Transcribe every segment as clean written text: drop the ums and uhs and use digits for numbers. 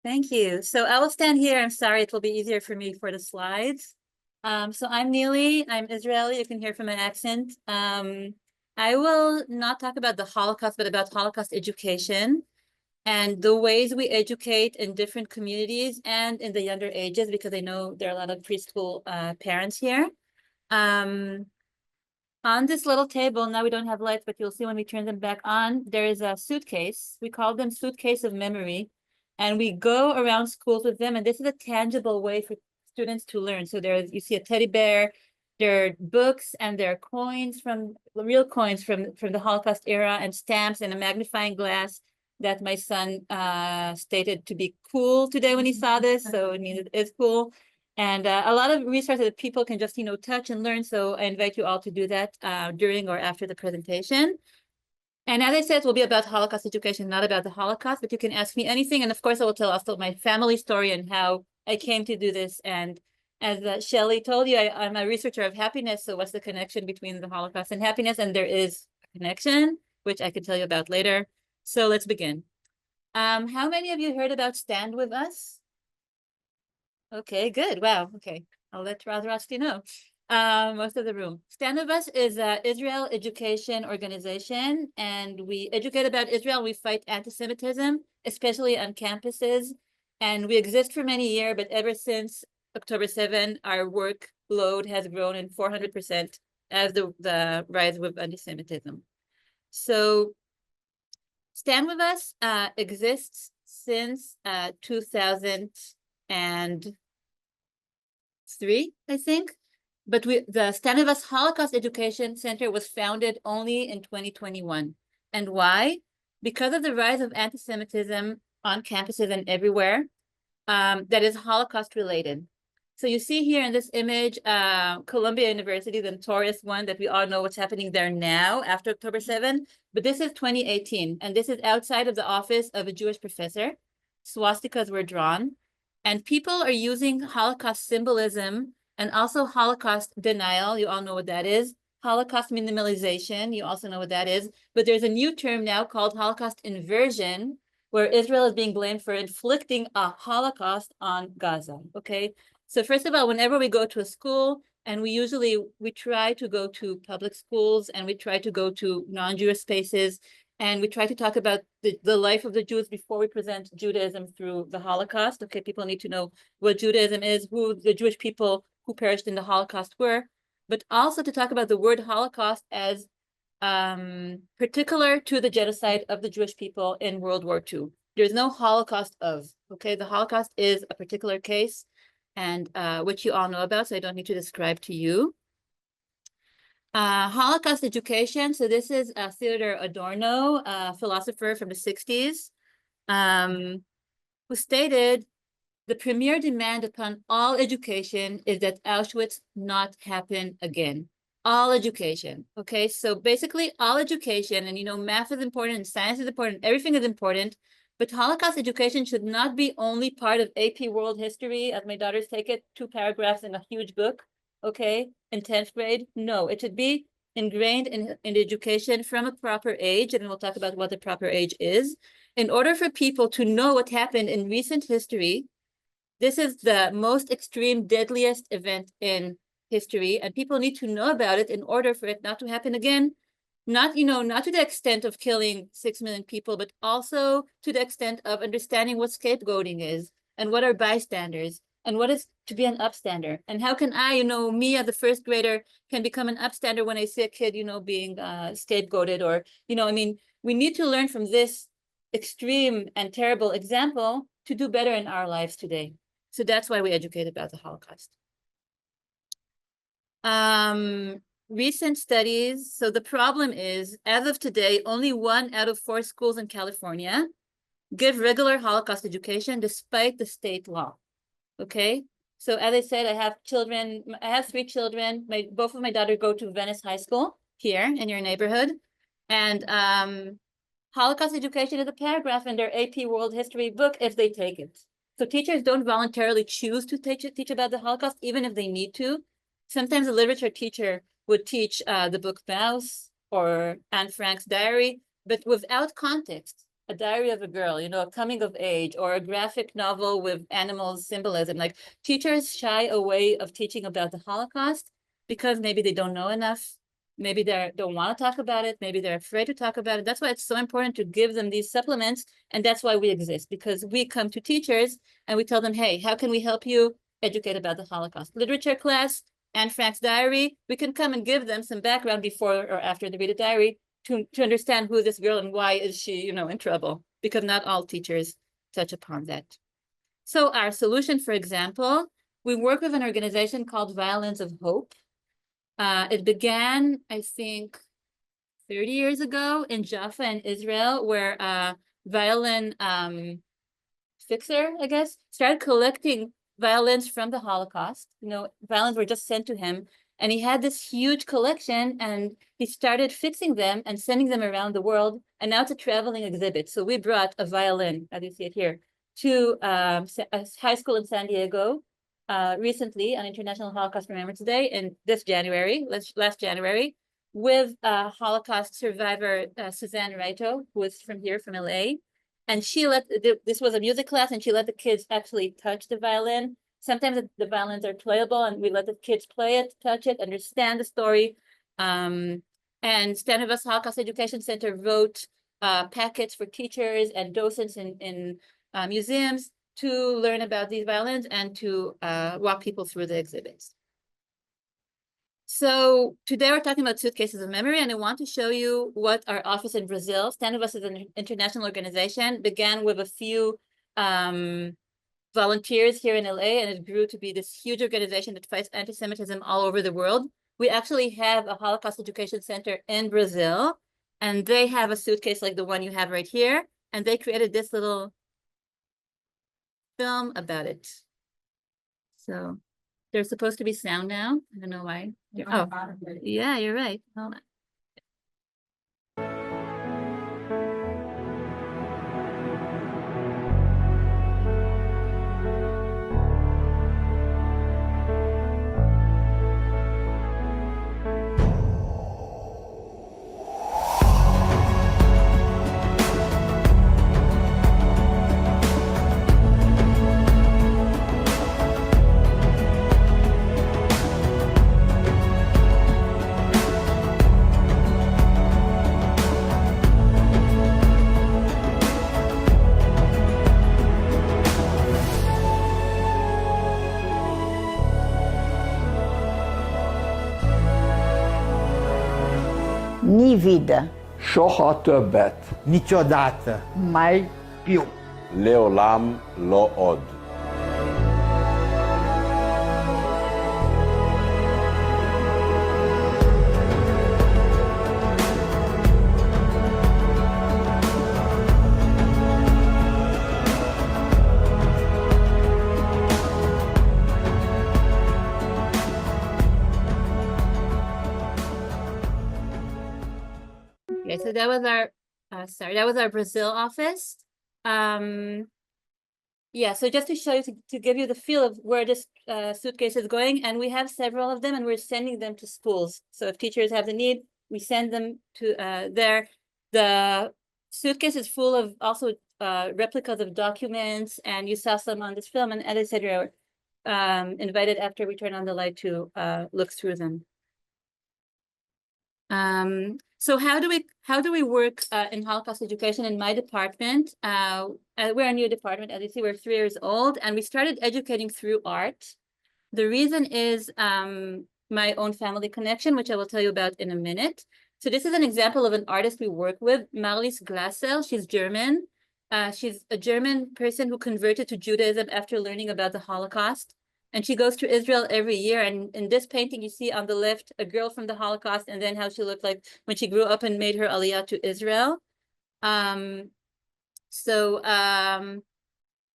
Thank you. So I will stand here. I'm sorry, it will be easier for me for the slides. So I'm Nili. I'm Israeli. You can hear from my accent. I will not talk about the Holocaust, but about Holocaust education and the ways we educate in different communities and in the younger ages, because I know there are a lot of preschool parents here. On this little table, now we don't have lights, but you'll see when we turn them back on, there is a suitcase. We call them Suitcase of Memory. And we go around schools with them. And this is a tangible way for students to learn. So you see a teddy bear, there are books, and there are coins real coins from the Holocaust era, and stamps, and a magnifying glass that my son stated to be cool today when he saw this. So it means it is cool. And a lot of resources that people can just, touch and learn. So I invite you all to do that during or after the presentation. And as I said, it will be about Holocaust education, not about the Holocaust, but you can ask me anything. And of course, I will tell also my family story and how I came to do this. And as Shelley told you, I'm a researcher of happiness. So what's the connection between the Holocaust and happiness? And there is a connection, which I can tell you about later. So let's begin. How many of you heard about Stand With Us? Okay, good. Wow. Okay. I'll let Radrasti know. Most of the room. StandWithUs is an Israel education organization, and we educate about Israel. We fight antisemitism, especially on campuses. And we exist for many years, but ever since October 7, our workload has grown in 400% as the rise with antisemitism. So Stand With Us exists since 2003, I think. But the StandWithUs Holocaust Education Center was founded only in 2021. And why? Because of the rise of anti-Semitism on campuses and everywhere that is Holocaust related. So you see here in this image, Columbia University, the notorious one that we all know what's happening there now after October 7. But this is 2018, and this is outside of the office of a Jewish professor. Swastikas were drawn, and people are using Holocaust symbolism and also Holocaust denial. You all know what that is. Holocaust minimalization, you also know what that is. But there's a new term now called Holocaust inversion, where Israel is being blamed for inflicting a Holocaust on Gaza, okay? So first of all, whenever we go to a school, and we try to go to public schools, and we try to go to non-Jewish spaces, and we try to talk about the life of the Jews before we present Judaism through the Holocaust. Okay, people need to know what Judaism is, who the Jewish people who perished in the Holocaust were, but also to talk about the word Holocaust as particular to the genocide of the Jewish people in World War II. There's no Holocaust of, okay? The Holocaust is a particular case, and which you all know about, so I don't need to describe to you. Holocaust education. So this is Theodor Adorno, a philosopher from the 60s, who stated, the premier demand upon all education is that Auschwitz not happen again. All education, okay? So basically all education, and math is important, and science is important, everything is important, but Holocaust education should not be only part of AP World History, as my daughters take it, 2 paragraphs in a huge book, okay, in 10th grade. No, it should be ingrained in education from a proper age, and we'll talk about what the proper age is, in order for people to know what happened in recent history. This is the most extreme, deadliest event in history, and people need to know about it in order for it not to happen again. Not to the extent of killing 6 million people, but also to the extent of understanding what scapegoating is, and what are bystanders, and what is to be an upstander, and how can I, me as a first grader, can become an upstander when I see a kid, being scapegoated, or, we need to learn from this extreme and terrible example to do better in our lives today. So that's why we educate about the Holocaust. Recent studies. So the problem is, as of today, only 1 out of 4 schools in California give regular Holocaust education despite the state law. Okay. So as I said, I have 3 children. Both of my daughters go to Venice High School here in your neighborhood. And Holocaust education is a paragraph in their AP World History book if they take it. So teachers don't voluntarily choose to teach about the Holocaust, even if they need to. Sometimes a literature teacher would teach the book Mouse or Anne Frank's diary, but without context. a diary of a girl, a coming of age, or a graphic novel with animals symbolism. Like teachers shy away of teaching about the Holocaust because maybe they don't know enough. Maybe they don't want to talk about it. Maybe they're afraid to talk about it. That's why it's so important to give them these supplements. And that's why we exist, because we come to teachers and we tell them, hey, how can we help you educate about the Holocaust? Literature class, Anne Frank's diary, we can come and give them some background before or after they read a diary to understand who is this girl and why is she, in trouble, because not all teachers touch upon that. So our solution, for example, we work with an organization called Violins of Hope. It began, I think, 30 years ago in Jaffa in Israel, where a violin fixer, I guess, started collecting violins from the Holocaust. Violins were just sent to him, and he had this huge collection, and he started fixing them and sending them around the world. And now it's a traveling exhibit. So we brought a violin, as you see it here, to a high school in San Diego recently on International Holocaust Remembrance Day in this January, last January, with Holocaust survivor Suzanne Raito, who is from here, from LA. And this was a music class, and she let the kids actually touch the violin. Sometimes the violins are playable, and we let the kids play it, touch it, understand the story. And StandWithUs Holocaust Education Center wrote packets for teachers and docents in museums to learn about these violins and to walk people through the exhibits. So today we're talking about Suitcases of Memory, and I want to show you what our office in Brazil, StandWithUs is an international organization, began with a few volunteers here in LA, and it grew to be this huge organization that fights anti-Semitism all over the world. We actually have a Holocaust Education Center in Brazil, and they have a suitcase like the one you have right here, and they created this little film about it. So there's supposed to be sound now. I don't know why. Oh, yeah, you're right. Hold on. Ni vida. soha többet. niciodată. Mai più. Leolam lo od. Okay, so that was our Brazil office. Yeah, so just to show you, to give you the feel of where this suitcase is going, and we have several of them, and we're sending them to schools. So if teachers have the need, we send them to there. The suitcase is full of also replicas of documents, and you saw some on this film, and as I said, you're invited after we turn on the light to look through them. So how do we work in Holocaust education in my department? We're a new department, as you see, we're 3 years old, and we started educating through art. The reason is my own family connection, which I will tell you about in a minute. So this is an example of an artist we work with, Marlies Glassel. She's German. She's a German person who converted to Judaism after learning about the Holocaust. And she goes to Israel every year. And in this painting, you see on the left, a girl from the Holocaust, and then how she looked like when she grew up and made her aliyah to Israel.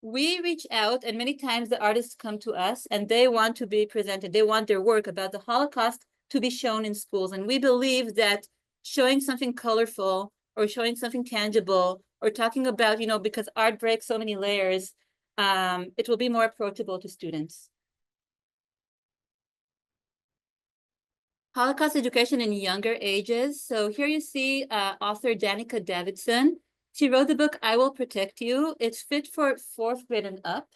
We reach out, and many times the artists come to us and they want to be presented. They want their work about the Holocaust to be shown in schools. And we believe that showing something colorful or showing something tangible or talking about, because art breaks so many layers, it will be more approachable to students. Holocaust education in younger ages. So here you see author Danica Davidson. She wrote the book, I Will Protect You. It's fit for 4th grade and up.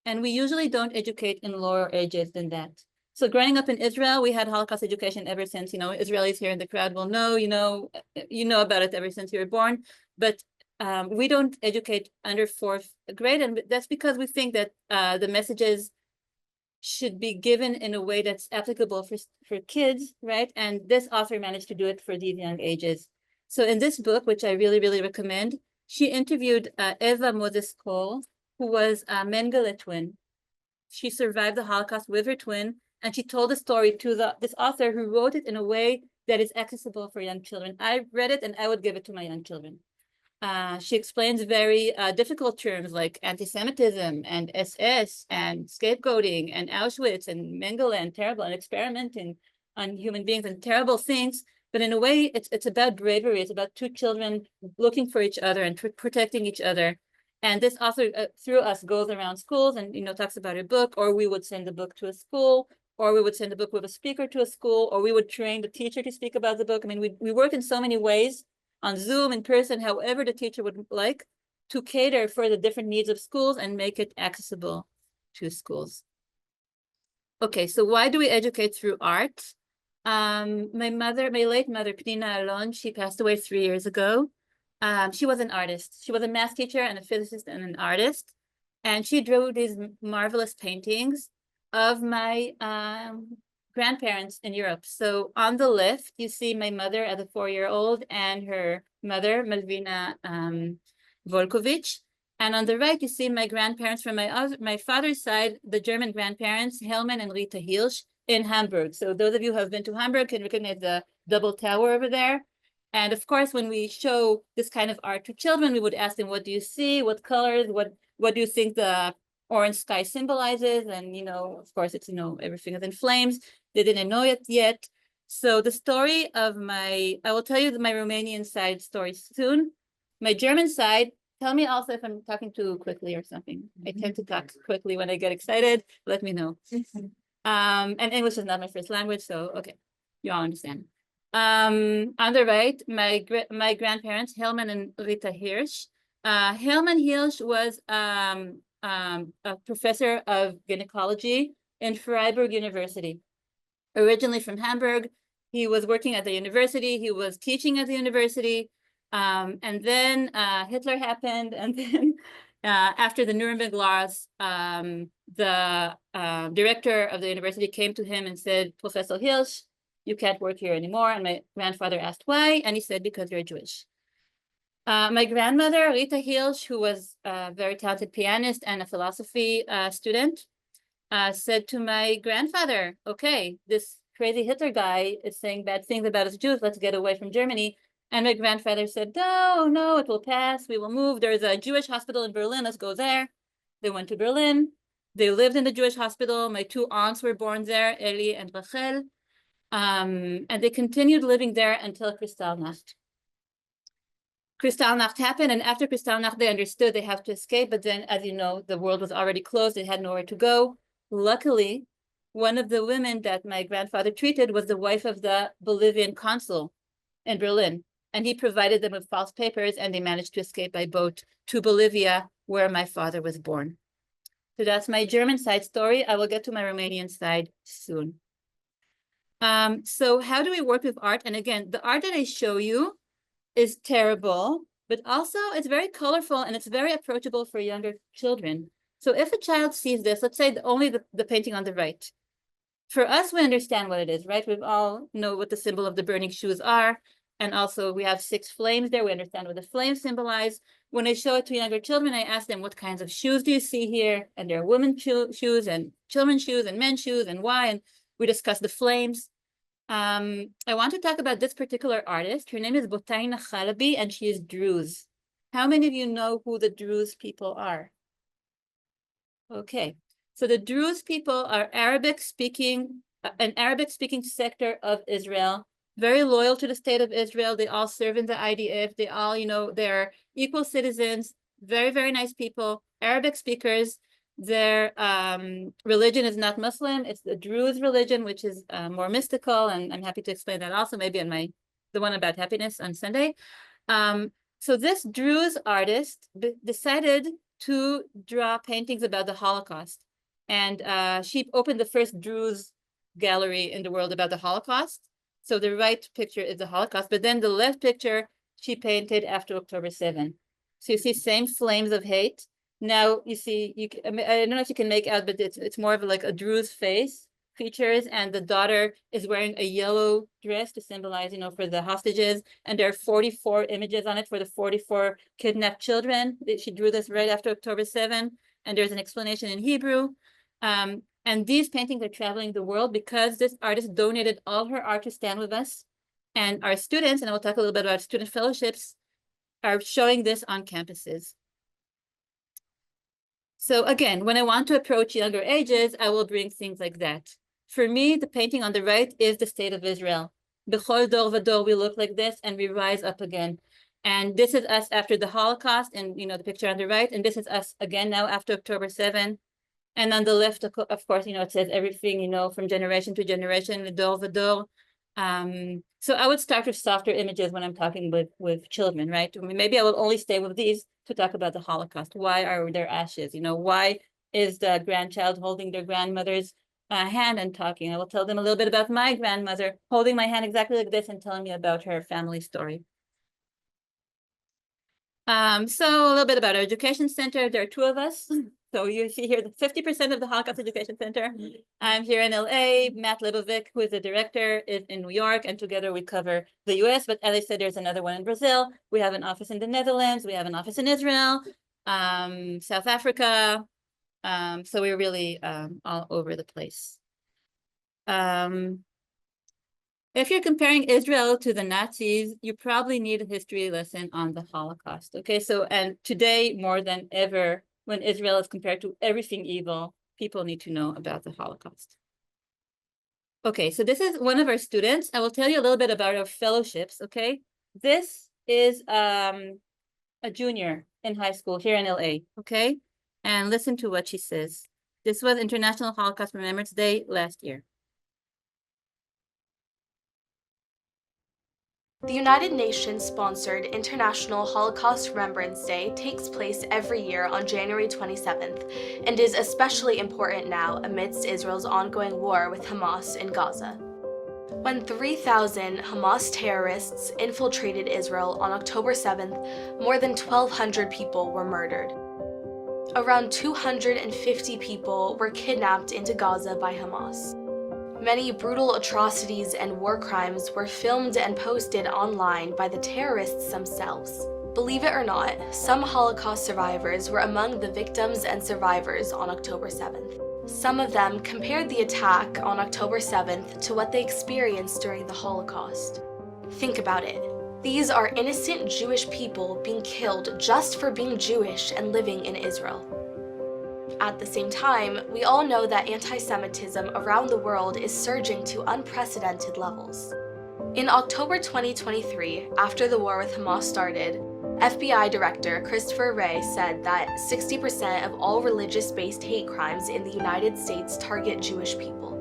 And we usually don't educate in lower ages than that. So growing up in Israel, we had Holocaust education ever since, Israelis here in the crowd will know, you know about it ever since you were born. But we don't educate under 4th grade. And that's because we think that the messages should be given in a way that's applicable for kids, right? And this author managed to do it for these young ages. So in this book, which I really, really recommend, she interviewed Eva Moses Cole, who was a Mengele twin. She survived the Holocaust with her twin, and she told the story to this author who wrote it in a way that is accessible for young children. I read it and I would give it to my young children. She explains very difficult terms like antisemitism and SS and scapegoating and Auschwitz and Mengele and terrible and experimenting on human beings and terrible things. But in a way, it's about bravery. It's about 2 children looking for each other and protecting each other. And this author, through us, goes around schools and talks about her book, or we would send the book to a school, or we would send the book with a speaker to a school, or we would train the teacher to speak about the book. I mean, we work in so many ways, on Zoom, in person, however the teacher would like, to cater for the different needs of schools and make it accessible to schools. Okay, so why do we educate through art? My late mother, Nili Alon, she passed away 3 years ago. She was an artist. She was a math teacher and a physicist and an artist. And she drew these marvelous paintings of my grandparents in Europe. So on the left, you see my mother as a 4-year-old and her mother, Malvina Volkovich. And on the right, you see my grandparents from my father's side, the German grandparents, Helman and Rita Hirsch, in Hamburg. So those of you who have been to Hamburg can recognize the double tower over there. And of course, when we show this kind of art to children, we would ask them, what do you see? What colors? What do you think the orange sky symbolizes? And, of course, it's, everything is in flames. They didn't know it yet. So the story of I will tell you my Romanian side story soon. My German side, tell me also if I'm talking too quickly or something. I tend to talk quickly when I get excited. Let me know. And English is not my first language, so okay, you all understand. On the right, my grandparents, Helman and Rita Hirsch. Helman Hirsch was a professor of gynecology in Freiburg University. Originally from Hamburg, he was working at the university. He was teaching at the university. And then Hitler happened. And then after the Nuremberg laws, the director of the university came to him and said, Professor Hirsch, you can't work here anymore. And my grandfather asked why. And he said, because you're Jewish. My grandmother, Rita Hirsch, who was a very talented pianist and a philosophy student, said to my grandfather, okay, this crazy Hitler guy is saying bad things about us Jews. Let's get away from Germany. And my grandfather said, no, it will pass. We will move. There's a Jewish hospital in Berlin. Let's go there. They went to Berlin. They lived in the Jewish hospital. My 2 aunts were born there, Eli and Rachel. And they continued living there until Kristallnacht. Kristallnacht happened, and after Kristallnacht, they understood they have to escape. But then, as you know, the world was already closed. They had nowhere to go. Luckily, one of the women that my grandfather treated was the wife of the Bolivian consul in Berlin. And he provided them with false papers, and they managed to escape by boat to Bolivia, where my father was born. So that's my German side story. I will get to my Romanian side soon. So how do we work with art? And again, the art that I show you is terrible, but also it's very colorful and it's very approachable for younger children. So if a child sees this, let's say only the painting on the right. For us, we understand what it is, right? We all know what the symbol of the burning shoes are. And also we have 6 flames there. We understand what the flames symbolize. When I show it to younger children, I ask them, what kinds of shoes do you see here? And there are women's shoes and children's shoes and men's shoes and why? And we discuss the flames. I want to talk about this particular artist. Her name is Botaina Chalabi, and she is Druze. How many of you know who the Druze people are? Okay, so the Druze people are an Arabic-speaking sector of Israel, very loyal to the state of Israel. They all serve in the IDF. They all, they're equal citizens, very, very nice people, Arabic speakers. Their religion is not Muslim. It's the Druze religion, which is more mystical. And I'm happy to explain that also, maybe in the one about happiness on Sunday. So this Druze artist decided to draw paintings about the Holocaust. And she opened the first Druze gallery in the world about the Holocaust. So the right picture is the Holocaust, but then the left picture she painted after October 7. So you see same flames of hate. Now you see, I don't know if you can make out, but it's more of like a Druze face features, and the daughter is wearing a yellow dress to symbolize, for the hostages. And there are 44 images on it for the 44 kidnapped children. She drew this right after October 7, and there's an explanation in Hebrew. And these paintings are traveling the world because this artist donated all her art to Stand With Us. And our students, and I will talk a little bit about student fellowships, are showing this on campuses. So again, when I want to approach younger ages, I will bring things like that. For me, the painting on the right is the state of Israel. B'chol dor v'dor, we look like this and we rise up again. And this is us after the Holocaust, and the picture on the right, and this is us again now after October 7. And on the left, of course, it says everything, from generation to generation, dor v'dor. So I would start with softer images when I'm talking with children, right? Maybe I will only stay with these to talk about the Holocaust. Why are there ashes? Why is the grandchild holding their grandmother's hand and talking? I will tell them a little bit about my grandmother holding my hand exactly like this and telling me about her family story. So a little bit about our education center. There are 2 of us. So you see here the 50% of the Holocaust Education Center. I'm here in LA. Matt Libovic, who is the director, is in New York, and together we cover the US. But as I said, there's another one in Brazil. We have an office in the Netherlands. We have an office in Israel, South Africa. So we're really all over the place. If you're comparing Israel to the Nazis, you probably need a history lesson on the Holocaust. Okay, so, and today more than ever, when Israel is compared to everything evil, people need to know about the Holocaust. Okay, so this is one of our students. I will tell you a little bit about our fellowships, okay? This is a junior in high school here in LA, okay? And listen to what she says. This was International Holocaust Remembrance Day last year. The United Nations-sponsored International Holocaust Remembrance Day takes place every year on January 27th and is especially important now amidst Israel's ongoing war with Hamas in Gaza. When 3,000 Hamas terrorists infiltrated Israel on October 7th, more than 1,200 people were murdered. Around 250 people were kidnapped into Gaza by Hamas. Many brutal atrocities and war crimes were filmed and posted online by the terrorists themselves. Believe it or not, some Holocaust survivors were among the victims and survivors on October 7th. Some of them compared the attack on October 7th to what they experienced during the Holocaust. Think about it. These are innocent Jewish people being killed just for being Jewish and living in Israel. At the same time, we all know that anti-Semitism around the world is surging to unprecedented levels. In October 2023, after the war with Hamas started, FBI Director Christopher Wray said that 60% of all religious-based hate crimes in the United States target Jewish people.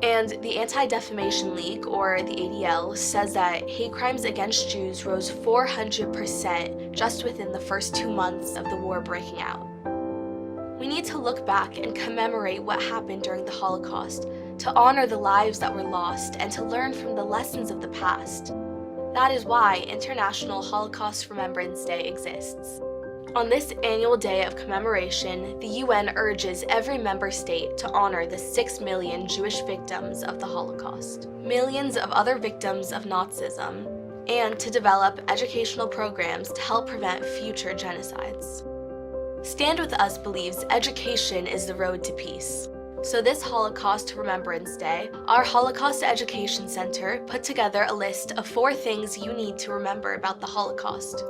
And the Anti-Defamation League, or the ADL, says that hate crimes against Jews rose 400% just within the first 2 months of the war breaking out. We need to look back and commemorate what happened during the Holocaust, to honor the lives that were lost and to learn from the lessons of the past. That is why International Holocaust Remembrance Day exists. On this annual day of commemoration, the UN urges every member state to honor the 6 million Jewish victims of the Holocaust, millions of other victims of Nazism, and to develop educational programs to help prevent future genocides. Stand With Us believes education is the road to peace. So this Holocaust Remembrance Day, our Holocaust Education Center put together a list of 4 things you need to remember about the Holocaust.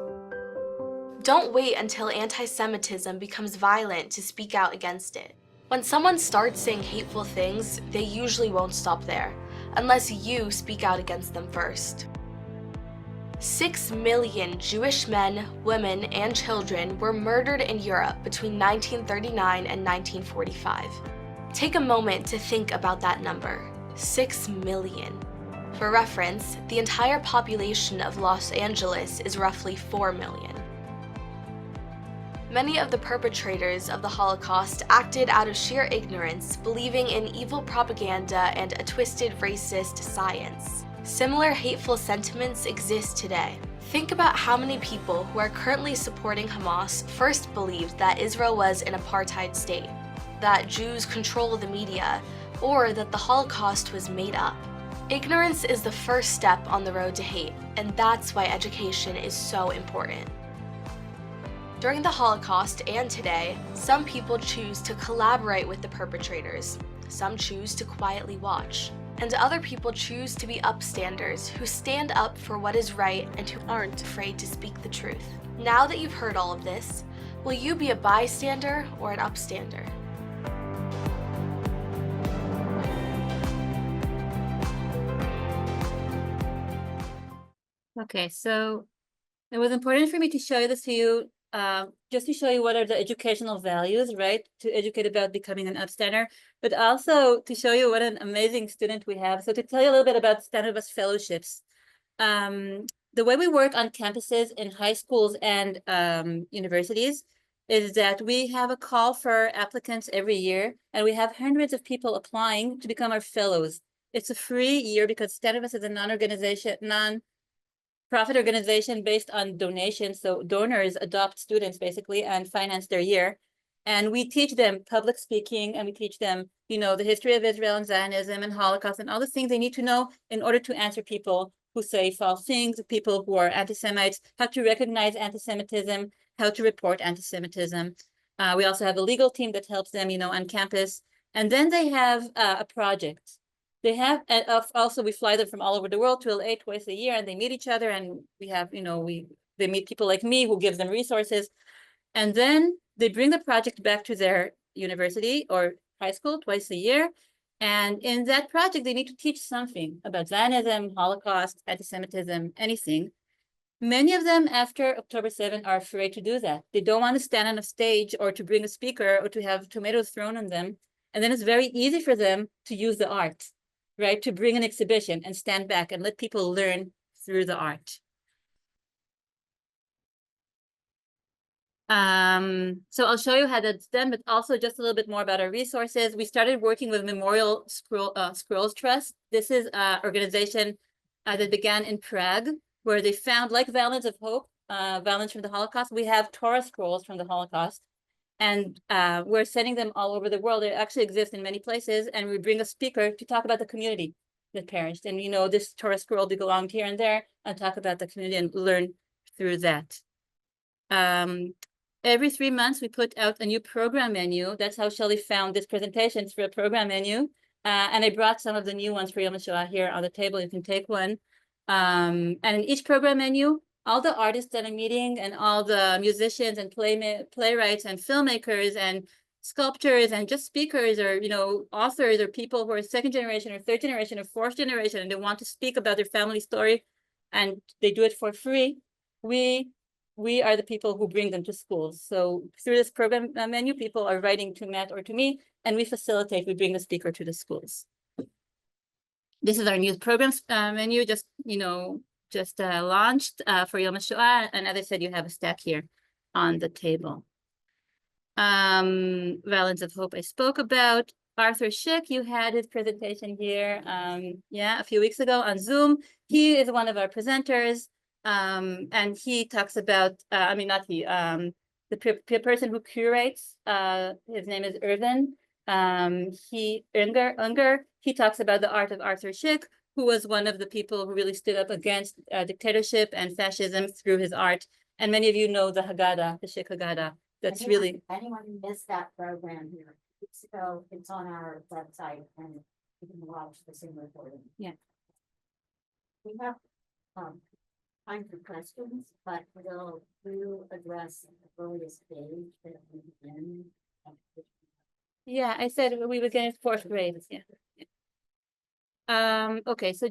Don't wait until anti-Semitism becomes violent to speak out against it. When someone starts saying hateful things, they usually won't stop there, unless you speak out against them first. 6 million Jewish men, women, and children were murdered in Europe between 1939 and 1945. Take a moment to think about that number. 6 million. For reference, the entire population of Los Angeles is roughly 4 million. Many of the perpetrators of the Holocaust acted out of sheer ignorance, believing in evil propaganda and a twisted racist science. Similar hateful sentiments exist today. Think about how many people who are currently supporting Hamas first believed that Israel was an apartheid state, that Jews control the media, or that the Holocaust was made up. Ignorance is the first step on the road to hate, and that's why education is so important. During the Holocaust and today, some people choose to collaborate with the perpetrators, some choose to quietly watch, and other people choose to be upstanders who stand up for what is right and who aren't afraid to speak the truth. Now that you've heard all of this, will you be a bystander or an upstander? Okay, so it was important for me to show this to you, just to show you what are the educational values, right? To educate about becoming an upstander, but also to show you what an amazing student we have. So to tell you a little bit about StandWithUs fellowships. The way we work on campuses in high schools and universities is that we have a call for applicants every year, and we have hundreds of people applying to become our fellows. It's a free year because StandWithUs is a non-profit organization based on donations. So donors adopt students basically and finance their year. And we teach them public speaking, and we teach them, the history of Israel and Zionism and Holocaust and all the things they need to know in order to answer people who say false things, people who are anti-Semites, how to recognize anti-Semitism, how to report anti-Semitism. We also have a legal team that helps them, on campus. And then they have a project. They have, and also we fly them from all over the world to LA twice a year, and they meet each other, and we have, they meet people like me who gives them resources. And then they bring the project back to their university or high school twice a year. And in that project, they need to teach something about Zionism, Holocaust, anti-Semitism, anything. Many of them after October 7 are afraid to do that. They don't want to stand on a stage or to bring a speaker or to have tomatoes thrown on them. And then it's very easy for them to use the art, right? To bring an exhibition and stand back and let people learn through the art. So I'll show you how that's done, but also just a little bit more about our resources. We started working with Memorial Scrolls Trust. This is an organization that began in Prague, where they found, like Violence of Hope, Violence from the Holocaust, we have Torah scrolls from the Holocaust. And we're sending them all over the world. They actually exist in many places. And we bring a speaker to talk about the community that perished. And, this Torah scroll belonged here and there, and talk about the community and learn through that. Every 3 months, we put out a new program menu. That's how Shelley found this presentation for a program menu. And I brought some of the new ones for Yom HaShoah here on the table. You can take one. And in each program menu, all the artists that I'm meeting and all the musicians and playwrights and filmmakers and sculptors and just speakers or, authors or people who are second generation or third generation or fourth generation, and they want to speak about their family story and they do it for free. We are the people who bring them to schools. So through this program menu, people are writing to Matt or to me, and we bring the speaker to the schools. This is our new programs menu, just launched for Yom HaShoah. And as I said, you have a stack here on the table. Violence of Hope I spoke about. Arthur Schick, you had his presentation here, a few weeks ago on Zoom. He is one of our presenters. And he talks about, the person who curates, his name is Irvin. Unger, he talks about the art of Arthur Schick, who was one of the people who really stood up against dictatorship and fascism through his art. And many of you know the Haggadah, the Schick Haggadah. That's really. Anyone who missed that program here weeks ago, it's on our website and you can watch the Zoom recording. Yeah. We have time for questions, but we'll address the earliest stage that we begin. Yeah, I said we begin in 4th grade. Yeah. Okay, so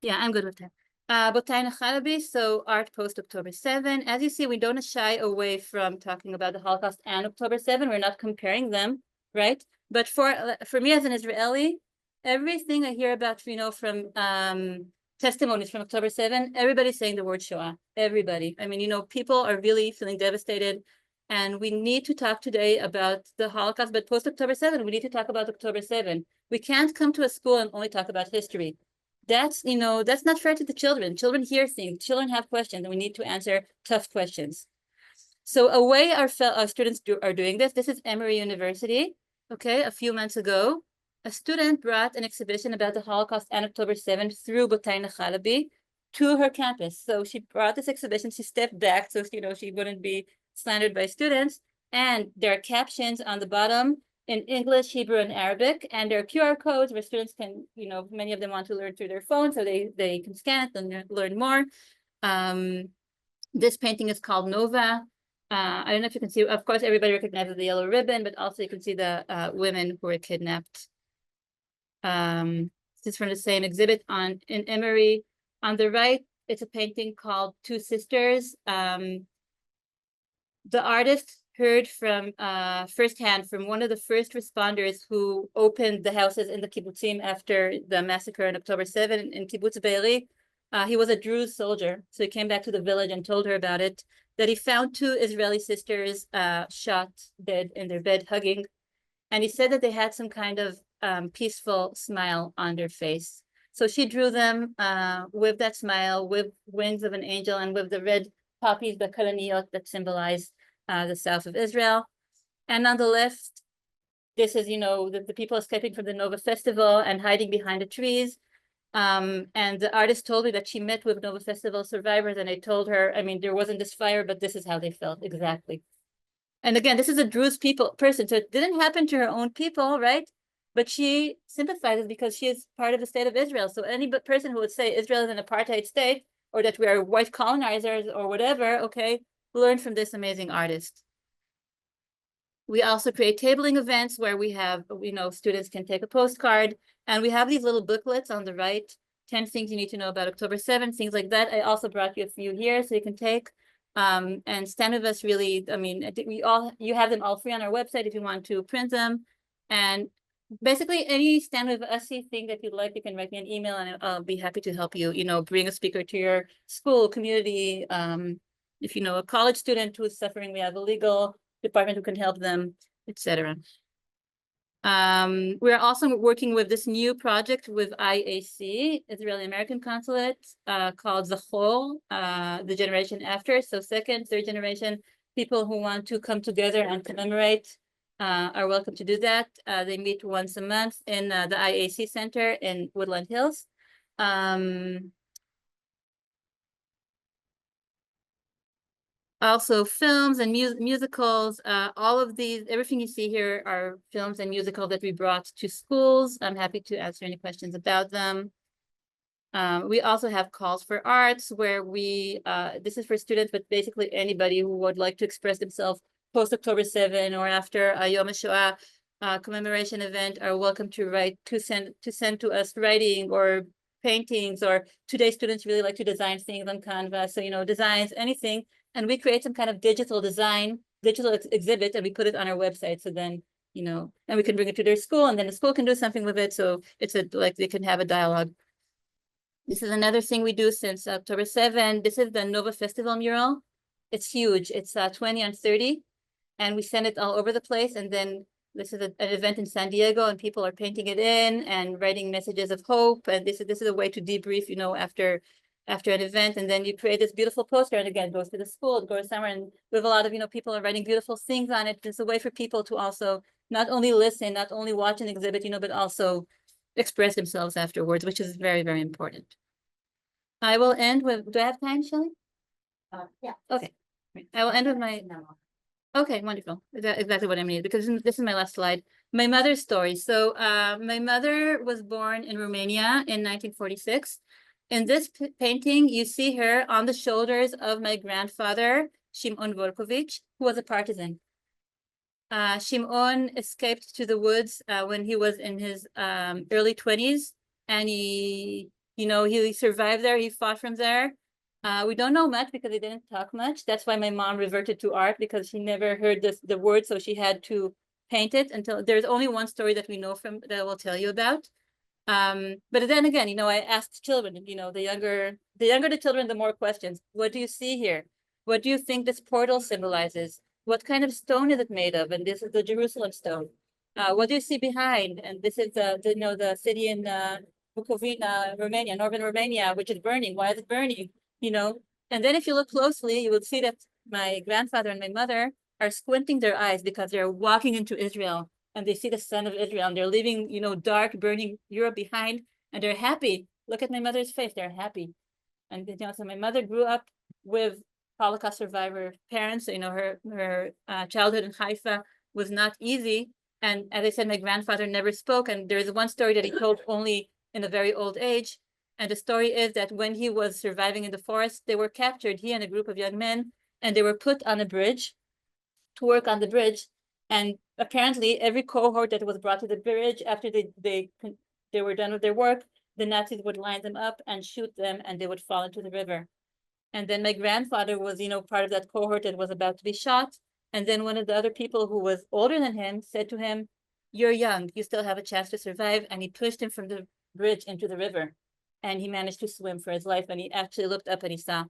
I'm good with that. Botay Chalabi, so art post October 7. As you see, we don't shy away from talking about the Holocaust and October 7. We're not comparing them, right? But for me as an Israeli, everything I hear about, you know, from testimonies from October 7, everybody's saying the word Shoah. Everybody. I mean, you know, people are really feeling devastated. And we need to talk today about the Holocaust, but post October 7, we need to talk about October 7. We can't come to a school and only talk about history. That's, you know, that's not fair to the children. Children hear things, children have questions, and we need to answer tough questions. So a way our students are doing this is Emory University. Okay, a few months ago, a student brought an exhibition about the Holocaust and October 7th through Botay Chalabi to her campus. So she brought this exhibition, she stepped back so, you know, she wouldn't be slandered by students. And there are captions on the bottom in English, Hebrew, and Arabic. And there are QR codes where students can, you know, many of them want to learn through their phone, so they can scan it and learn more. This painting is called Nova. I don't know if you can see, of course, everybody recognizes the yellow ribbon, but also you can see the women who were kidnapped. This is from the same exhibit in Emory. On the right, it's a painting called Two Sisters. The artist heard from firsthand from one of the first responders who opened the houses in the kibbutzim after the massacre on October 7 in Kibbutz Be'eri. He was a Druze soldier, so he came back to the village and told her about it, that he found two Israeli sisters shot dead in their bed hugging. And he said that they had some kind of peaceful smile on their face. So she drew them with that smile, with wings of an angel, and with the red poppies, the kalaniyot, that symbolize the south of Israel. And on the left, this is, you know, the people escaping from the Nova Festival and hiding behind the trees. And the artist told me that she met with Nova Festival survivors, and I told her, I mean, there wasn't this fire, but this is how they felt exactly. And again, this is a Druze person, so it didn't happen to her own people, right? But she sympathizes because she is part of the state of Israel. So any person who would say Israel is an apartheid state, or that we are white colonizers or whatever, okay, learn from this amazing artist. We also create tabling events where we have, you know, students can take a postcard, and we have these little booklets on the right, 10 things you need to know about October 7th, things like that. I also brought you a few here so you can take. And StandWithUs really, I mean, you have them all free on our website if you want to print them. And basically any StandWithUs thing that you'd like, you can write me an email and I'll be happy to help you, you know, bring a speaker to your school, community. If you know a college student who is suffering, we have a legal department who can help them, etc. We're also working with this new project with IAC, Israeli American Consulate, called Zachor, the generation after. So second, third generation, people who want to come together and commemorate are welcome to do that. They meet once a month in the IAC Center in Woodland Hills. Also films and musicals, all of these, everything you see here are films and musicals that we brought to schools. I'm happy to answer any questions about them. We also have calls for arts where this is for students, but basically anybody who would like to express themselves post October 7 or after a Yom HaShoah commemoration event are welcome to write, to send to us writing or paintings, or today students really like to design things on Canva. So, you know, designs, anything. And we create some kind of digital exhibit, and we put it on our website. So then, you know, and we can bring it to their school, and then the school can do something with it. So it's like they can have a dialogue. This is another thing we do since October 7. This is the Nova Festival mural. It's huge. It's 20 on 30, and we send it all over the place. And then this is an event in San Diego, and people are painting it in and writing messages of hope. And this is a way to debrief, you know, after an event. And then you create this beautiful poster, and again, it goes to the school, it goes somewhere, and we have a lot of, you know, people are writing beautiful things on it. It's a way for people to also not only listen, not only watch an exhibit, you know, but also express themselves afterwards, which is very, very important. I will end with, do I have time, Shelley? Yeah. Okay. I will end with my, okay, wonderful. That's exactly what I need, because this is my last slide. My mother's story. So my mother was born in Romania in 1946. In this painting, you see her on the shoulders of my grandfather, Shimon Volkovich, who was a partisan. Shimon escaped to the woods when he was in his early 20s, and he survived there. He fought from there. We don't know much because he didn't talk much. That's why my mom reverted to art, because she never heard the word, so she had to paint it until there's only one story that we know from that I will tell you about. But then again, I asked children, the younger the children, the more questions. What do you see here? What do you think this portal symbolizes? What kind of stone is it made of? And this is the Jerusalem stone. What do you see behind? And this is the city in Bukovina, Romania, northern Romania, which is burning. Why is it burning? And then if you look closely, you will see that my grandfather and my mother are squinting their eyes because they're walking into Israel and they see the sun of Israel and they're leaving, dark, burning Europe behind and they're happy. Look at my mother's face, they're happy. And so my mother grew up with Holocaust survivor parents. Her childhood in Haifa was not easy. And as I said, my grandfather never spoke. And there is one story that he told only in a very old age. And the story is that when he was surviving in the forest, they were captured, he and a group of young men, and they were put on a bridge to work on the bridge. And apparently every cohort that was brought to the bridge, after they were done with their work, the Nazis would line them up and shoot them and they would fall into the river. And then my grandfather was, part of that cohort that was about to be shot. And then one of the other people who was older than him said to him, "You're young, you still have a chance to survive." And he pushed him from the bridge into the river. And he managed to swim for his life. And he actually looked up and he saw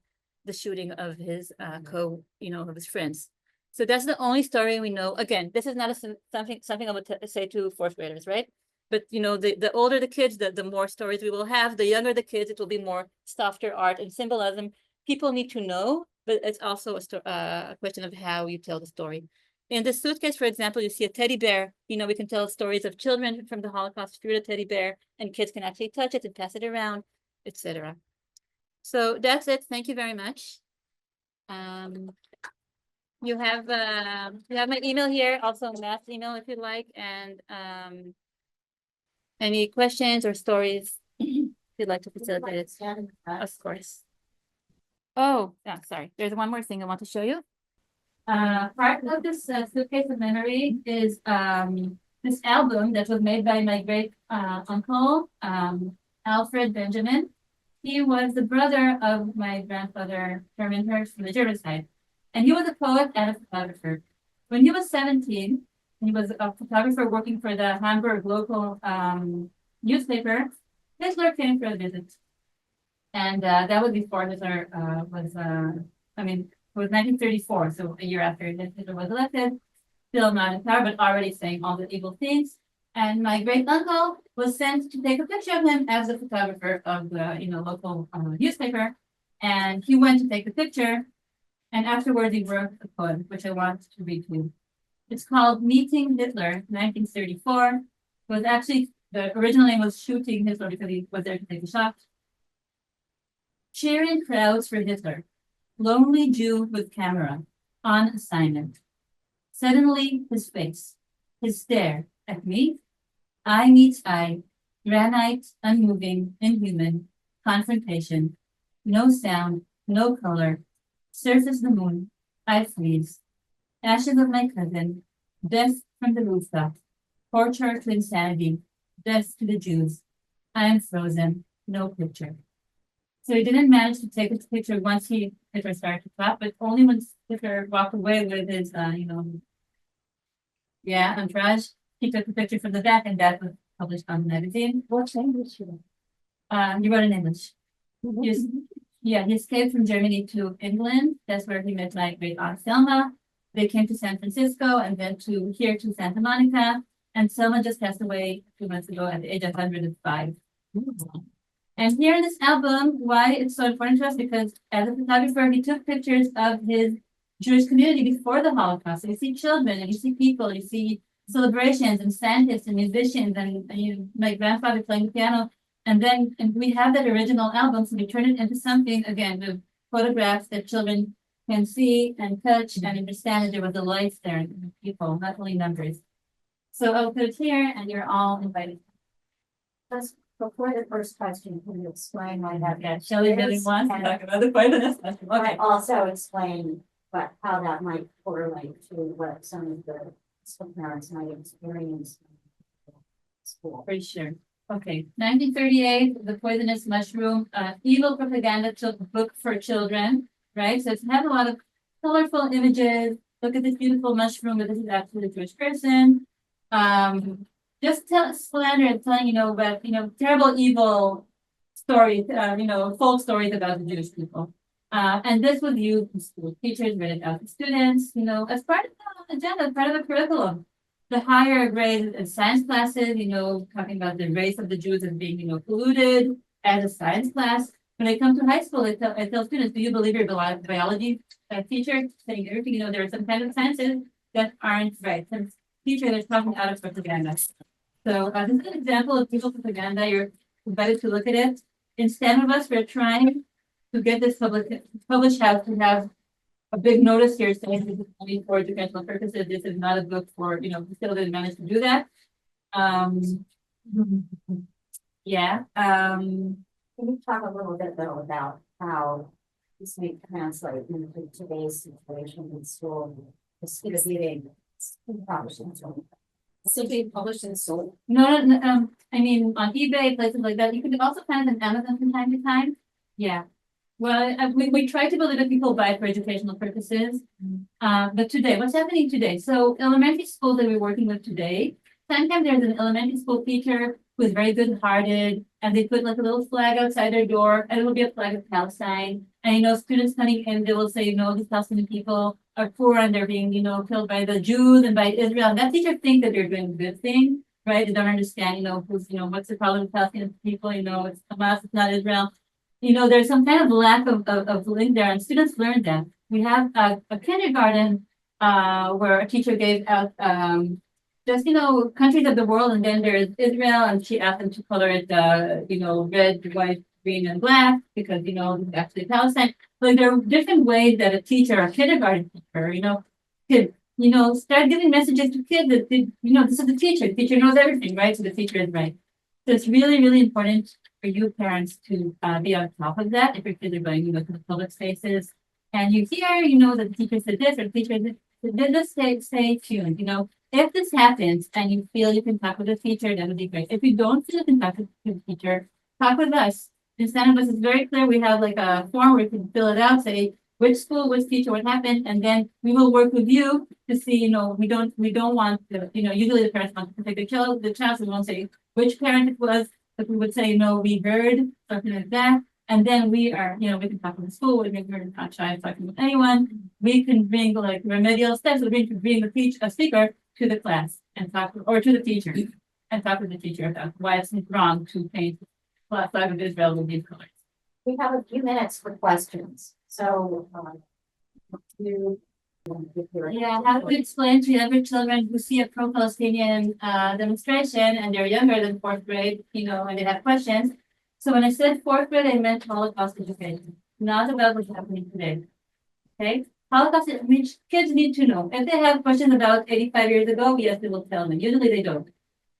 the shooting of his of his friends. So that's the only story we know. Again, this is not something I would say to fourth graders, right? But the older the kids, the more stories we will have. The younger the kids, it will be more softer art and symbolism. People need to know, but it's also a question of how you tell the story. In the suitcase, for example, you see a teddy bear. We can tell stories of children from the Holocaust through the teddy bear, and kids can actually touch it and pass it around, etc. So that's it. Thank you very much. You have my email here, also Matt's email if you'd like, and any questions or stories if you'd like to facilitate it, of course. Oh, yeah, sorry. There's one more thing I want to show you. Part of this Suitcase of Memory is this album that was made by my great uncle, Alfred Benjamin. He was the brother of my grandfather, Herman Hirsch, from the German side. And he was a poet and a photographer. When he was 17, he was a photographer working for the Hamburg local newspaper. Hitler came for a visit. And that was before Hitler it was 1934, so a year after Hitler was elected, still not in power, but already saying all the evil things. And my great uncle was sent to take a picture of him as a photographer of the local newspaper. And he went to take the picture. And afterwards, he wrote a poem, which I want to read to you. It's called Meeting Hitler, 1934. It was actually, the original name was Shooting Hitler because he was there to take a shot. Cheering crowds for Hitler. Lonely Jew with camera, on assignment. Suddenly, his face, his stare at me, eye meets eye, granite, unmoving, inhuman, confrontation, no sound, no color, surface the moon, I freeze, ashes of my cousin, death from the rooftop, torture to insanity, death to the Jews, I am frozen, no picture. So he didn't manage to take his picture once Hitler started to clap, but only when Hitler walked away with his, entourage, he took the picture from the back, and that was published on the magazine. What language you He wrote in English. He escaped from Germany to England. That's where he met my great aunt Selma. They came to San Francisco and then here to Santa Monica. And Selma just passed away 2 months ago at the age of 105. And here in this album, why it's so important to us, because as a photographer, he took pictures of his Jewish community before the Holocaust. So you see children and you see people, you see celebrations and scientists and musicians and my grandfather playing the piano. And we have that original album, so we turn it into something, again, with photographs that children can see and touch and understand that there was a life there in people, not only numbers. So I'll put it here and you're all invited. That's before the first question, can you explain why that? Yeah, Shelley really wants to talk about the poisonous mushroom. Okay. Also explain how that might correlate to what some parents might experience in school. For sure. Okay, 1938, the poisonous mushroom, evil propaganda took a book for children, right? So it's had a lot of colorful images. Look at this beautiful mushroom, but this is actually a Jewish person. just tell slander and telling, about, terrible evil stories, folk stories about the Jewish people. And this was used in school. Teachers read it out to students, as part of the agenda, part of the curriculum. The higher grades in science classes, talking about the race of the Jews as being, polluted as a science class. When they come to high school, I tell students, do you believe your biology teacher saying everything? There are some kind of sciences that aren't right. Some teacher that's talking out of propaganda. So this is an example of people propaganda. You're invited to look at it. In StandWithUs, we're trying to get this published house to have a big notice here saying this is only for educational purposes. This is not a book for, we still didn't manage to do that. Yeah. Can you talk a little bit though about how this may translate into today's situation in school, distributing still being published and sold? No, I mean, on eBay, places like that, you can also find it on Amazon from time to time. Yeah. Well, we try to believe that people buy it for educational purposes. But today, what's happening today? So elementary schools that we're working with today, sometimes there's an elementary school teacher who is very good-hearted, and they put like a little flag outside their door, and it will be a flag of Palestine. And students coming in, they will say, these Palestinian people are poor and they're being, killed by the Jews and by Israel. And that teacher thinks that they're doing a good thing, right? They don't understand, who's, what's the problem with Palestinian people? It's Hamas, it's not Israel. There's some kind of lack of link there, and students learn that. We have a kindergarten where a teacher gave out just countries of the world, and then there's Israel, and she asked them to color it red, white, green, and black because it's actually Palestine. Like there are different ways that a teacher, a kindergarten teacher, could start giving messages to kids that this is the teacher. The teacher knows everything, right? So the teacher is right. So it's really, really important for you parents to be on top of that if your kids are going, to the public spaces. And you hear, that the teacher said this or the teacher said this, just stay tuned. If this happens and you feel you can talk with the teacher, that would be great. If you don't feel you can talk with the teacher, talk with us. In StandWithUs is very clear. We have like a form where you can fill it out, say which school, which teacher, what happened, and then we will work with you to see, we don't want to, usually the parents want to protect the child, so we won't say which parent it was, but we would say, we heard, something like that. And then we are, we can talk to the school, we can not shy of talking with anyone. We can bring like remedial steps, we can bring a speaker to the class and talk, or to the teacher, and talk with the teacher about why it's wrong to paint the flag of Israel with these colors. We have a few minutes for questions. So, How to explain to younger children who see a pro-Palestinian demonstration and they're younger than fourth grade, and they have questions. So when I said fourth grade, I meant Holocaust education, not about what's happening today. Okay? Holocaust, which kids need to know. If they have questions about 85 years ago, yes, they will tell them. Usually they don't.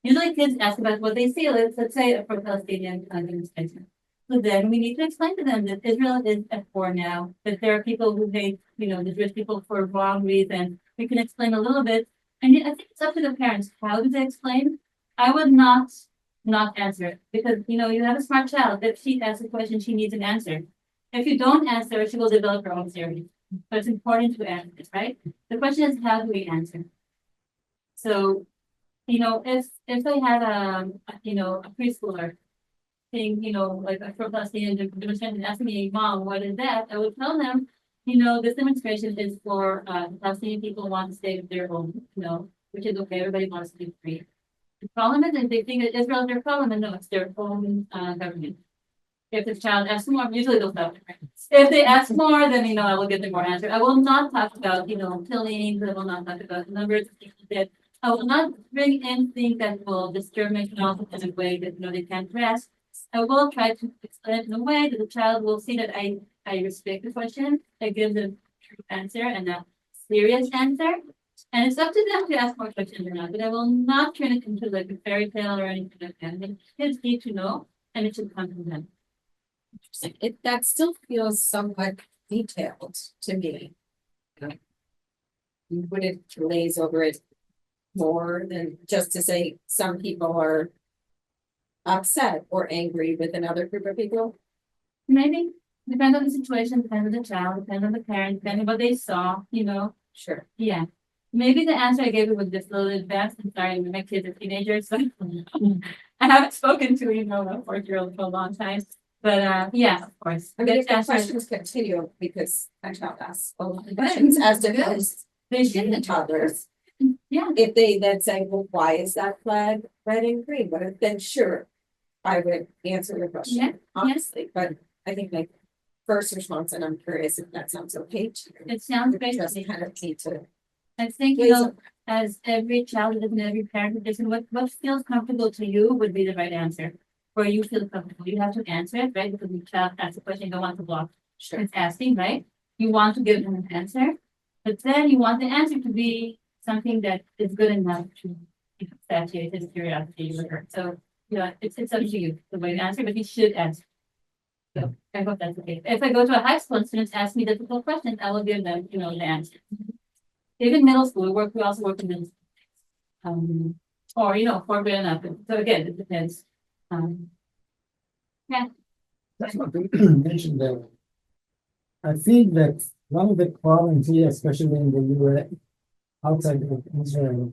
Usually kids ask about what they see, let's say a pro-Palestinian demonstration. So then we need to explain to them that Israel is at war now, that there are people who hate, the Jewish people for wrong reasons. We can explain a little bit. And I think it's up to the parents. How do they explain? I would not answer it because, you have a smart child. If she asks a question, she needs an answer. If you don't answer, she will develop her own theory. But it's important to answer this, right? The question is, how do we answer? So, if they had a preschooler saying, like a pro-Palestinian demonstration asking me, Mom, what is that? I would tell them, this demonstration is for the Palestinian people want to stay with their own, which is okay, everybody wants to be free. The problem is if they think that Israel is their problem, and no, it's their own government. If the child asks more, usually they'll stop. If they ask more, then I will get them more answer. I will not talk about killings. I will not talk about numbers of people dead. I will not bring anything that will disturb my child in a way that they can't rest. I will try to explain it in a way that the child will see that I respect the question. I give them a true answer and a serious answer. And it's up to them to ask more questions or not. But I will not turn it into like a fairy tale or anything like that. The kids need to know, and it should come from them. That still feels somewhat detailed to me. Would it glaze over it more than just to say some people are upset or angry with another group of people? Maybe. Depends on the situation, depends on the child, depends on the parent, depending on what they saw, Sure. Yeah. Maybe the answer I gave you was just a little advanced. I'm sorry, my kids are teenagers, so I haven't spoken to, a 4-year-old for a long time. But yeah, of course. I mean, if the That's questions continue, because my child asks a lot of questions as to those they in the should. toddlers. Yeah. If they then say, well, why is that flag red and green? But then sure, I would answer the Yeah, question honestly, but I think my first response, and I'm curious if that sounds okay to you. It sounds great. Just kind of need to. I think, Ways as every child is and every parent is different, what feels comfortable to you would be the right answer. Where you feel comfortable, you have to answer it, right? Because the child asks a question, you don't want to block. Sure. It's asking, right? You want to give them an answer, but then you want the answer to be something that is good enough to satiate his curiosity with her. So, it's up to you, the way to answer, but you should answer. So I hope that's okay. If I go to a high school and students ask me difficult questions, I will give them, the answer. Even middle school, we also work in middle school. Or, for grade enough. So again, it depends. Yeah. That's what you mentioned that. I think that one of the problems here, especially in the US, outside of Israel,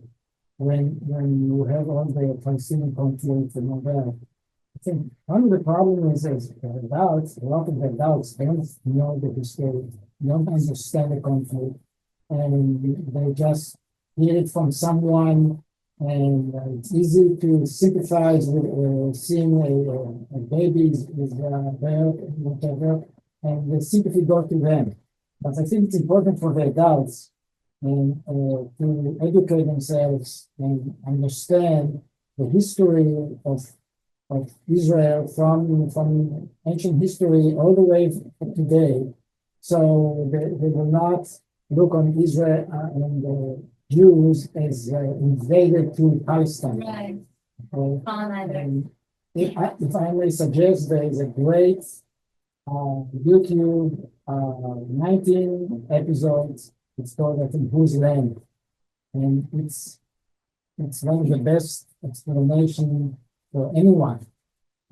when you have all the Palestinian conflict and all that, I think one of the problems is adults, a lot of the adults don't know the history, don't understand the conflict, and they just hear it from someone. And it's easy to sympathize with seeing a baby is there, whatever, and the sympathy goes to them. But I think it's important for the adults and to educate themselves and understand the history of Israel from ancient history all the way to today. So they will not look on Israel and Jews as invaded to Palestine. Right. And if I may suggest, there is a great YouTube 19 episodes. It's called, I think, Whose Land? And it's one of the best explanation for anyone.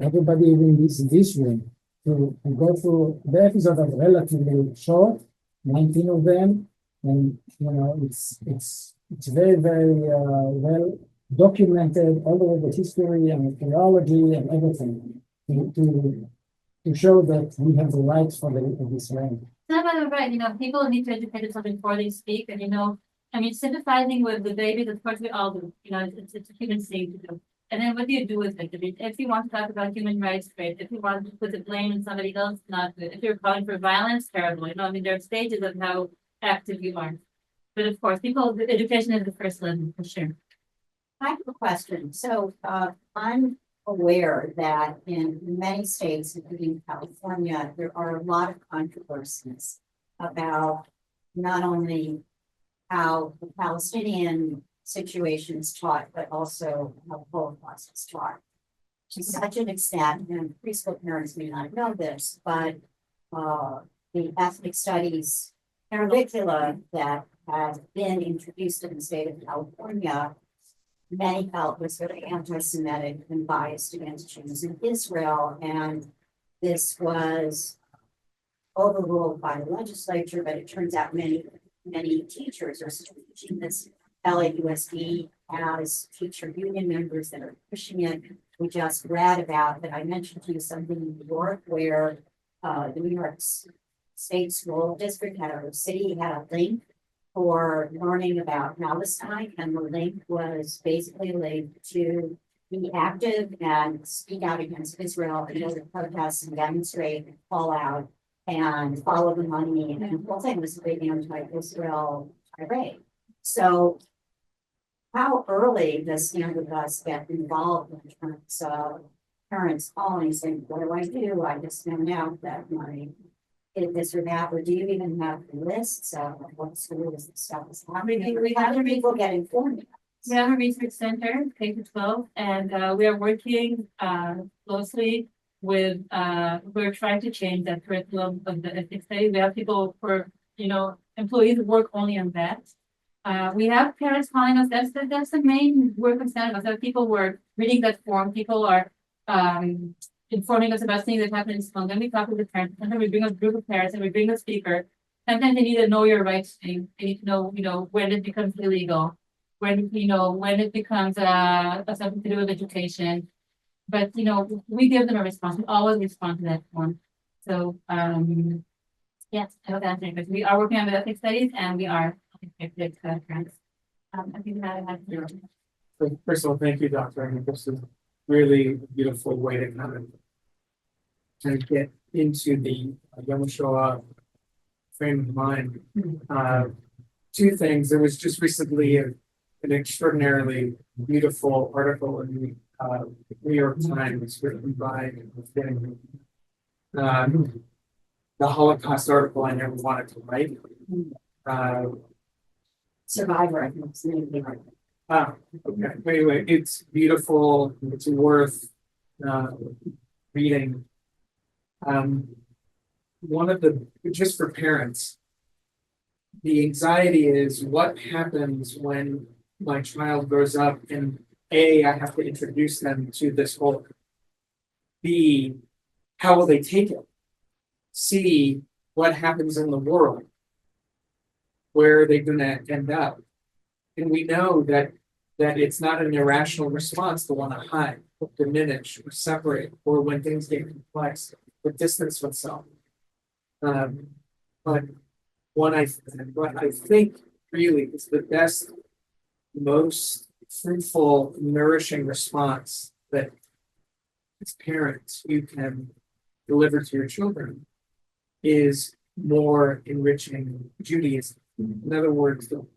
Everybody in this room to go through the episodes are relatively short, 19 of them. And it's very, very well documented all over the history and theology and everything to show that we have the rights for this land. Not right, people need to educate themselves before they speak, and sympathizing with the babies, of course we all do. It's a human thing to do. And then what do you do with it? If you want to talk about human rights, great. If you want to put the blame on somebody else, not good. If you're calling for violence, terrible. There are stages of how active you are. But of course, education is the first level for sure. I have a question. So I'm aware that in many states, including California, there are a lot of controversies about not only how the Palestinian situation is taught, but also how Holocaust is taught. To such an extent, and preschool parents may not know this, but the ethnic studies curricula that has been introduced in the state of California, many felt was very anti-Semitic and biased against Jews in Israel. And this was overruled by the legislature, but it turns out many teachers are still teaching this. LAUSD has teacher union members that are pushing it. We just read about that. I mentioned to you something in New York where the New York State School District had a link for learning about Palestine, and the link was basically linked to be active and speak out against Israel and go to protests and demonstrate and call out and follow the money. And the whole thing was a big anti-Israel tirade. So how early does StandWithUs get involved in terms of parents calling saying, what do? I just found out that my this or that, or do you even have lists of what schools and stuff is happening? How do people get informed? We have a research center, K-12, and we are working closely with, we're trying to change that curriculum of the ethnic studies. We have people employees who work only on that. We have parents calling us. That's the main work of StandWithUs. So people were reading that form. People are informing us about things that happen in school. Then we talk with the parents, and then we bring a group of parents, and we bring a speaker, sometimes they need to know your rights thing. They need to know, when it becomes illegal. When it becomes something to do with education. But, we give them a response. We always respond to that form. So, yes, I hope that answers your question. We are working on the ethics studies and we are with parents. I think that has. First of all, thank you, Doctor. I think this is really beautiful way to kind of get into the Yom HaShoah frame of mind. Two things. There was just recently an extraordinarily beautiful article in the New York Times written by the Holocaust article I never wanted to write. Survivor, I think it's the name of the article. Okay. Anyway, it's beautiful. It's worth reading. One of the, just for parents, the anxiety is what happens when my child grows up and A, I have to introduce them to this whole, B, how will they take it? C, what happens in the world? Where are they going to end up? And we know that it's not an irrational response to want to hide, or diminish, or separate, or when things get complex, or distance oneself. But what I think really is the best, most fruitful, nourishing response that as parents you can deliver to your children is more enriching Judaism. In other words, to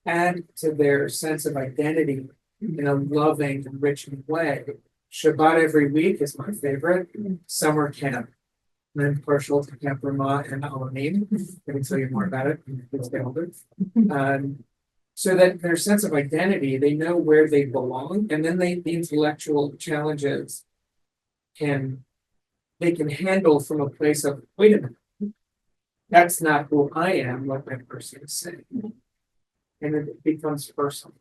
add to their sense of identity in a loving, enriching way. Shabbat every week is my favorite. Summer camp. I'm partial to Camp Ramah and Alamim. I can tell you more about it when kids get older. So that their sense of identity, they know where they belong, and then the intellectual challenges they can handle from a place of, wait a minute, that's not who I am, like that person is saying. And it becomes personal.